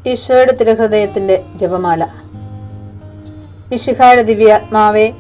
ഈശോയുടെ തിരുഹൃദയത്തിന്റെ ജപമാല. മിശിഹായുടെ ദിവ്യാത്മാവേ,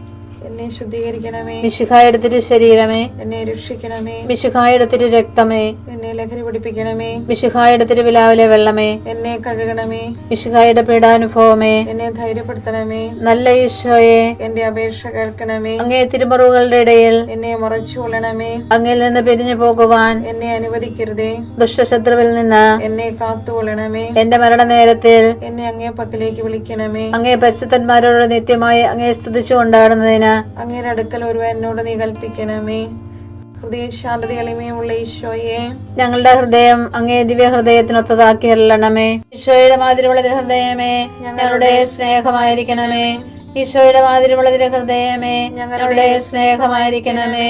എന്നെ ശുദ്ധീകരിക്കണമേ. മിശിഹായുടെ തിരു ശരീരമേ, എന്നെ രക്ഷിക്കണമേ. മിശിഹായുടെ തിരു രക്തമേ, എന്നെ ലഹരി പിടിപ്പിക്കണമേ. മിശിഹായുടെ തിരുവിലാവിലെ വെള്ളമേ, എന്നെ കഴുകണമേ. മിശിഹായുടെ പീഡാനുഭവമേ, എന്നെ ധൈര്യപ്പെടുത്തണമേ. നല്ല ഈശോയെ, എന്റെ അപേക്ഷ കേൾക്കണമേ. അങ്ങേ തിരുമുറിവുകളുടെ ഇടയിൽ എന്നെ മറച്ചു കൊള്ളണമേ. അങ്ങിൽ നിന്ന് പിരിഞ്ഞു പോകുവാൻ എന്നെ അനുവദിക്കരുതേ. ദുഷ്ടശത്രുവിൽ നിന്ന് എന്നെ കാത്തുകൊള്ളണമേ. എന്റെ മരണനേരത്തിൽ എന്നെ അങ്ങേ പക്കലേക്ക് വിളിക്കണമേ. അങ്ങേ പരിശുദ്ധന്മാരോട് നിത്യമായി അങ്ങേ സ്തുതിച്ചു കൊണ്ടാടുന്നതിന് അങ്ങയുടെ അടുക്കൽ ഒരുവൻ എന്നോട് നീ കൽപ്പിക്കണമേ. ഹൃദയ ശാന്തത എളിമയുമുള്ള ഈശോയെ, ഞങ്ങളുടെ ഹൃദയം അങ്ങേ ദിവ്യ ഹൃദയത്തിനൊത്തതാക്കി അരുളണമേ. ഈശോയുടെ മാതിരിയുള്ള ഹൃദയമേ, ഞങ്ങളുടെ സ്നേഹമായിരിക്കണമേ. ഈശോയുടെ മാതിരിയുള്ള ഹൃദയമേ, ഞങ്ങളുടെ സ്നേഹമായിരിക്കണമേ.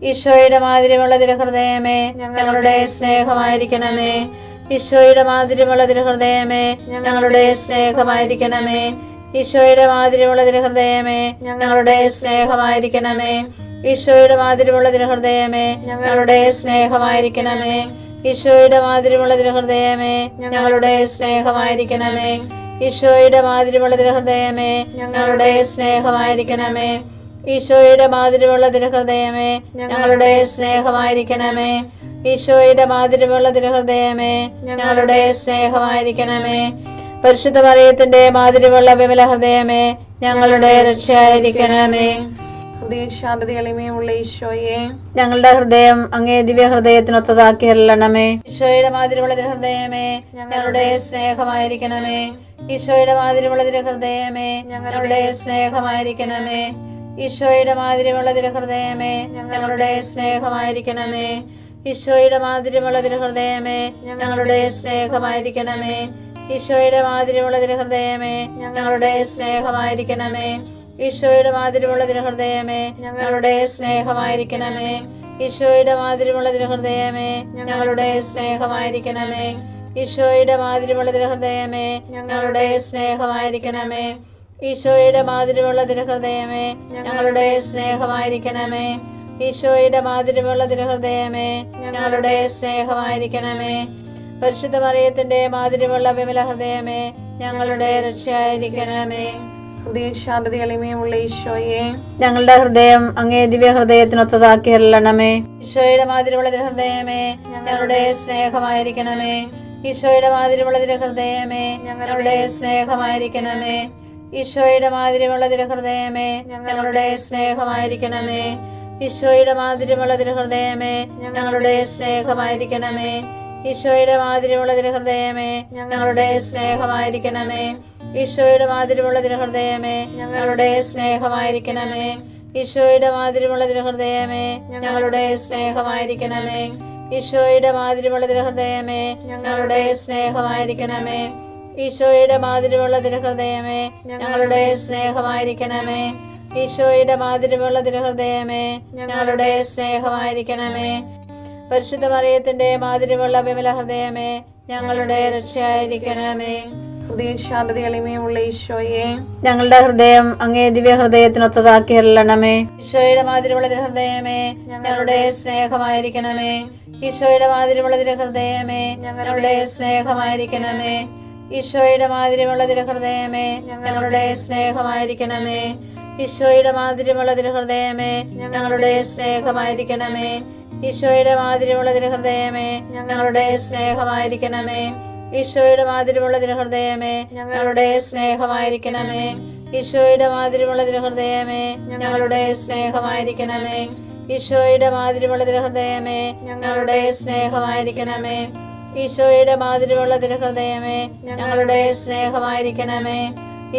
ഈശോയുടെ മാതിരിയുള്ള ഹൃദയമേ, ഞങ്ങളുടെ സ്നേഹമായിരിക്കണമേ. ഈശോയുടെ മാതിരിയുള്ള ഹൃദയമേ, ഞങ്ങളുടെ സ്നേഹമായിരിക്കണമേ. ഈശോയുടെ മാതിരിയുള്ള ഹൃദയമേ, ഞങ്ങളുടെ സ്നേഹമായിരിക്കണമേ. ഈശോയുടെ മാതിരിയുള്ള ഹൃദയമേ, ഞങ്ങളുടെ സ്നേഹമായിരിക്കണമേ. ഈശോയുടെ മാതിരിയുള്ള ഹൃദയമേ, ഞങ്ങളുടെ സ്നേഹമായിരിക്കണമേ. ഈശോയുടെ മാതിരിയുള്ള ഹൃദയമേ, ഞങ്ങളുടെ സ്നേഹമായിരിക്കണമേ. ഈശോയുടെ മാതിരിയുള്ള ഹൃദയമേ, ഞങ്ങളുടെ സ്നേഹമായിരിക്കണമേ. ഈശോയുടെ മാതിരിയുള്ള ഹൃദയമേ, ഞങ്ങളുടെ സ്നേഹമായിരിക്കണമേ. പരിശുദ്ധ മറിയത്തിന്റെ മാതിരിയുള്ള വിമല ഹൃദയമേ, ഞങ്ങളുടെ രക്ഷയായിരിക്കണമേ. ഹൃദയ ശാന്തത എളിമയുമുള്ള ഈശോയെ, ഞങ്ങളുടെ ഹൃദയം അങ്ങേ ദിവ്യ ഹൃദയത്തിനൊത്തതാക്കി അരുളണമേ. ഈശോയുടെ മാതിരിയുള്ള ഹൃദയമേ, ഞങ്ങളുടെ സ്നേഹമായിരിക്കണമേ. ഈശോയുടെ മാതിരിയുള്ള ഹൃദയമേ, ഞങ്ങളുടെ സ്നേഹമായിരിക്കണമേ. ഈശോയുടെ മാതിരിയുള്ള ഹൃദയമേ, ഞങ്ങളുടെ സ്നേഹമായിരിക്കണമേ. ഈശോയുടെ മാതിരിയുള്ള ഹൃദയമേ, ഞങ്ങളുടെ സ്നേഹമായിരിക്കണമേ. ഈശോയുടെ മാതിരിയുള്ള ഹൃദയമേ, ഞങ്ങളുടെ സ്നേഹമായിരിക്കണമേ. ഈശോയുടെ മാതിരിയുള്ള ഹൃദയമേ, ഞങ്ങളുടെ സ്നേഹമായിരിക്കണമേ. ഈശോയുടെ മാതിരിയുള്ള ഹൃദയമേ, ഞങ്ങളുടെ സ്നേഹമായിരിക്കണമേ. ഈശോയുടെ മാതിരിയുള്ള ഹൃദയമേ, ഞങ്ങളുടെ സ്നേഹമായിരിക്കണമേ. ഈശോയുടെ മാതിരിയുള്ള ഹൃദയമേ, ഞങ്ങളുടെ സ്നേഹമായിരിക്കണമേ. ഈശോയുടെ മാതിരിയുള്ള ഹൃദയമേ, ഞങ്ങളുടെ സ്നേഹമായിരിക്കണമേ. പരിശുദ്ധ മറിയത്തിന്റെ മാതിരിയുള്ള വിമല ഹൃദയമേ, ഞങ്ങളുടെ രക്ഷയായിരിക്കണമേ. ഹൃദയ ശാന്തത എളിമയുമുള്ള ഈശോയെ, ഞങ്ങളുടെ ഹൃദയം അങ്ങേ ദിവ്യ ഹൃദയത്തിനൊത്തതാക്കി അരുളണമേ. ഈശോയുടെ മാതിരിയുള്ള ഹൃദയമേ, ഞങ്ങളുടെ സ്നേഹമായിരിക്കണമേ. ഈശോയുടെ മാതിരിയുള്ള ഹൃദയമേ, ഞങ്ങളുടെ സ്നേഹമായിരിക്കണമേ. ഈശോയുടെ മാതിരിയുള്ള ഹൃദയമേ, ഞങ്ങളുടെ സ്നേഹമായിരിക്കണമേ. ഈശോയുടെ മാതിരിയുള്ള ഹൃദയമേ, ഞങ്ങളുടെ സ്നേഹമായിരിക്കണമേ. ഈശോയുടെ മാതിരിയുള്ള ഹൃദയമേ, ഞങ്ങളുടെ സ്നേഹമായിരിക്കണമേ. ഈശോയുടെ മാതിരിയുള്ള ഹൃദയമേ, ഞങ്ങളുടെ സ്നേഹമായിരിക്കണമേ. ഈശോയുടെ മാതിരിയുള്ള ഹൃദയമേ, ഞങ്ങളുടെ സ്നേഹമായിരിക്കണമേ. ഈശോയുടെ മാതിരിയുള്ള ഹൃദയമേ, ഞങ്ങളുടെ സ്നേഹമായിരിക്കണമേ. ഈശോയുടെ മാതിരിയുള്ള ഹൃദയമേ, ഞങ്ങളുടെ സ്നേഹമായിരിക്കണമേ. ഈശോയുടെ മാതിരിയുള്ള ഹൃദയമേ, ഞങ്ങളുടെ സ്നേഹമായിരിക്കണമേ. പരിശുദ്ധ മറിയത്തിന്റെ മാതിരിയുള്ള വിമല ഹൃദയമേ, ഞങ്ങളുടെ രക്ഷയായിരിക്കണമേ. ഹൃദയ ശാന്തത എളിമയുമുള്ള ഈശോയെ, ഞങ്ങളുടെ ഹൃദയം അങ്ങേ ദിവ്യ ഹൃദയത്തിനൊത്തതാക്കി അരുളണമേ. ഈശോയുടെ മാതിരിയുള്ള ഹൃദയമേ, ഞങ്ങളുടെ സ്നേഹമായിരിക്കണമേ. ഈശോയുടെ മാതിരിയുള്ള ഹൃദയമേ, ഞങ്ങളുടെ സ്നേഹമായിരിക്കണമേ. ഈശോയുടെ മാതിരിയുള്ള ഹൃദയമേ, ഞങ്ങളുടെ സ്നേഹമായിരിക്കണമേ. ഈശോയുടെ മാതിരിയുള്ള ഹൃദയമേ, ഞങ്ങളുടെ സ്നേഹമായിരിക്കണമേ. ഈശോയുടെ മാതിരിയുള്ള ഹൃദയമേ, ഞങ്ങളുടെ സ്നേഹമായിരിക്കണമേ. ഈശോയുടെ മാതിരിയുള്ള ഹൃദയമേ, ഞങ്ങളുടെ സ്നേഹമായിരിക്കണമേ. ഈശോയുടെ മാതിരിയുള്ള ഹൃദയമേ, ഞങ്ങളുടെ സ്നേഹമായിരിക്കണമേ. ഈശോയുടെ മാതിരിയുള്ള ഹൃദയമേ, ഞങ്ങളുടെ സ്നേഹമായിരിക്കണമേ. ഈശോയുടെ മാതിരിയുള്ള ഹൃദയമേ, ഞങ്ങളുടെ സ്നേഹമായിരിക്കണമേ.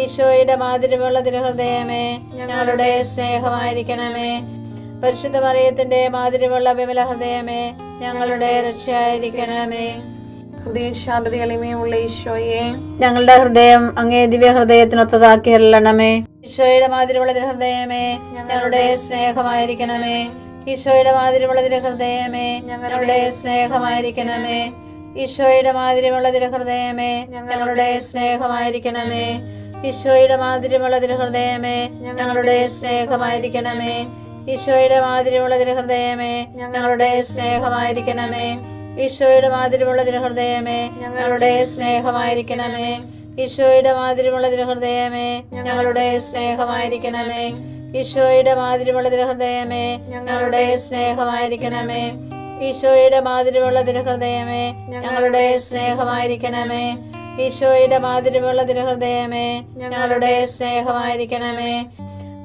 ഈശോയുടെ മാതിരിയുള്ള ഹൃദയമേ, ഞങ്ങളുടെ സ്നേഹമായിരിക്കണമേ. പരിശുദ്ധ മറിയത്തിന്റെ മാതിരിയുള്ള വിമല ഹൃദയമേ, ഞങ്ങളുടെ രക്ഷയായിരിക്കണമേ. ഹൃദയ ശാന്തത എളിമയുമുള്ള ഈശോയെ, ഞങ്ങളുടെ ഹൃദയം അങ്ങേ ദിവ്യ ഹൃദയത്തിനൊത്തതാക്കി അരുളണമേ. ഈശോയുടെ മാതിരിയുള്ള ഹൃദയമേ, ഞങ്ങളുടെ സ്നേഹമായിരിക്കണമേ. ഈശോയുടെ മാതിരിയുള്ള ഹൃദയമേ, ഞങ്ങളുടെ സ്നേഹമായിരിക്കണമേ. ഈശോയുടെ മാതിരിയുള്ള ഹൃദയമേ, ഞങ്ങളുടെ സ്നേഹമായിരിക്കണമേ. ഈശോയുടെ മാതിരിയുള്ള ഹൃദയമേ, ഞങ്ങളുടെ സ്നേഹമായിരിക്കണമേ. ഈശോയുടെ മാതിരിയുള്ള ഹൃദയമേ, ഞങ്ങളുടെ സ്നേഹമായിരിക്കണമേ. ഈശോയുടെ മാതിരിമുള്ള തിരുഹൃദയമേ ഞങ്ങളുടെ സ്നേഹമായിരിക്കണമേ. ഈശോയുടെ മാതിരിമുള്ള തിരുഹൃദയമേ ഞങ്ങളുടെ സ്നേഹമായിരിക്കണമേ. ഈശോയുടെ മാതിരിമുള്ള തിരുഹൃദയമേ ഞങ്ങളുടെ സ്നേഹമായിരിക്കണമേ. ഈശോയുടെ മാതിരിമുള്ള തിരുഹൃദയമേ ഞങ്ങളുടെ സ്നേഹമായിരിക്കണമേ. ഈശോയുടെ മാതിരിമുള്ള തിരുഹൃദയമേ ഞങ്ങളുടെ സ്നേഹമായിരിക്കണമേ.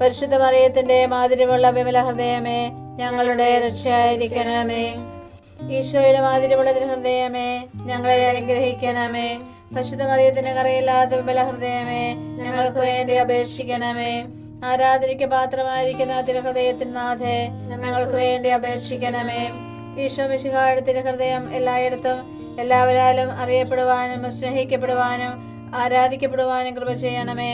പരിശുദ്ധ മറിയത്തിന്റെ മാതിരിമുള്ള വിമല ഹൃദയമേ ഞങ്ങളുടെ രക്ഷയായിരിക്കണമേ. ഈശോയുടെ മാതിരിമുള്ള തിരുഹൃദയമേ ഞങ്ങളെ അനുഗ്രഹിക്കണമേ. പരിശുദ്ധ മറിയത്തിന്റെ കറയില്ലാത്ത വിമല ഹൃദയമേ ഞങ്ങൾക്ക് വേണ്ടി അപേക്ഷിക്കണമേ. ആരാധനയ്ക്ക് പാത്രമായിരിക്കുന്ന തിരുഹൃദയത്തിൻ നാഥേ ഞങ്ങൾക്ക് വേണ്ടി അപേക്ഷിക്കണമേ. ഈശോ മിശിഹായുടെ തിരുഹൃദയം എല്ലായിടത്തും എല്ലാവരാലും അറിയപ്പെടുവാനും സ്നേഹിക്കപ്പെടുവാനും ആരാധിക്കപ്പെടുവാനും കൃപ ചെയ്യണമേ.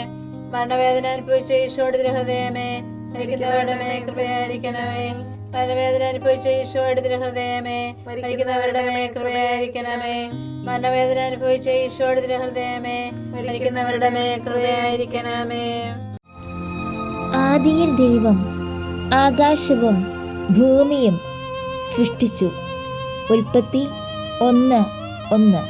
മരണവേദന അനുഭവിച്ച ഈശോയുടെ തിരുഹൃദയമേ മരിക്കുന്നവരുടെ മേൽ കൃപയായിരിക്കണമേ. മരണവേദന അനുഭവിച്ച ഈശോയുടെ തിരുഹൃദയമേ മരിക്കുന്നവരുടെ മേൽ കൃപയായിരിക്കണമേ. മരണവേദന അനുഭവിച്ച ഈശോയുടെ തിരുഹൃദയമേ മരിക്കുന്നവരുടെ മേൽ കൃപയായിരിക്കണമേ. ആദിയിൽ ദൈവം ആകാശവും ഭൂമിയും സൃഷ്ടിച്ചു. ഉൽപ്പത്തി 1:1.